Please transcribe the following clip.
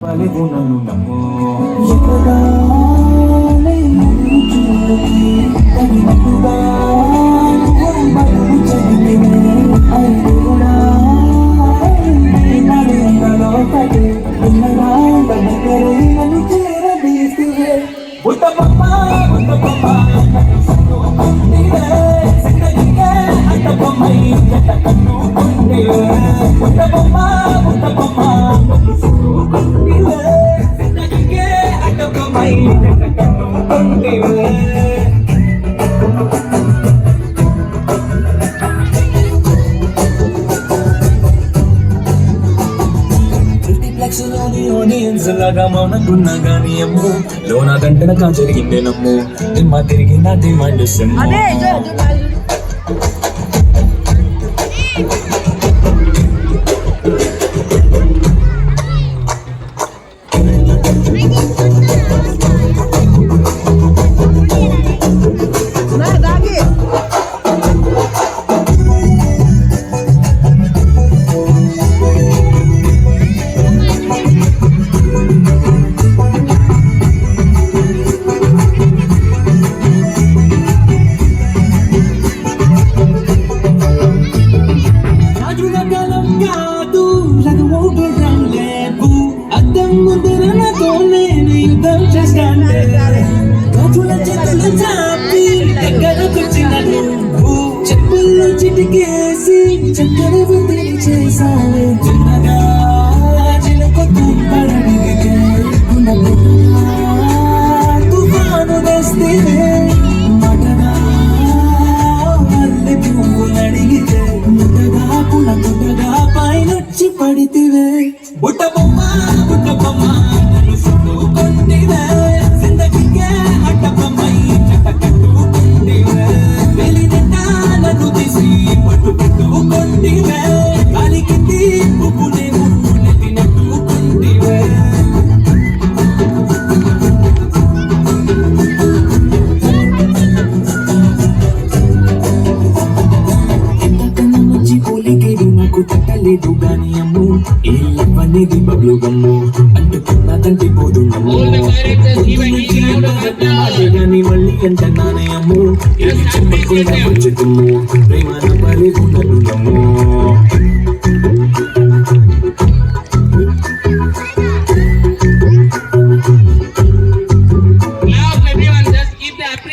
పలిగుణను నమో లాగా మౌనకున్నా గానీ అమ్ము లోనా గంటనక జరిగిందే నమ్ము నిమ్మ తిరిగి నా డిమాండ్ చెప్పుల్లో చిటికేసి చక్కెర బుద్ధి చేసావే చిన్నగా చిలకొద్దు పడడిగితే తుఫాను వేస్తే మటగా మళ్ళీ పువ్వులు అడిగితే ముద్దగా పులకొట్టగా పైనొచ్చి పడితివే బుట్ట బొమ్మ కొట్టివే జిందగీకే అడ్డ బొమ్మై చెట్ట కట్టుకుంటివే వెలినట్టాలను తీసి పట్టు పెట్టుకుంటివే గాలికి పువ్వునే నెత్తినట్టుకుంటివే ఎంతకన్నా మంచి పోలికేడు నాకు తట్టలేదు గాని అమ్ము ఏ లవ్వనేది బబ్లు గమ్ము అంటుకున్నదంటే పోదు నమ్ము గాని మళ్ళీ ఎంత నాణయము ఇది చెప్పకుండా వచ్చుతుమ్ము ప్రేమ పలి నమ్ము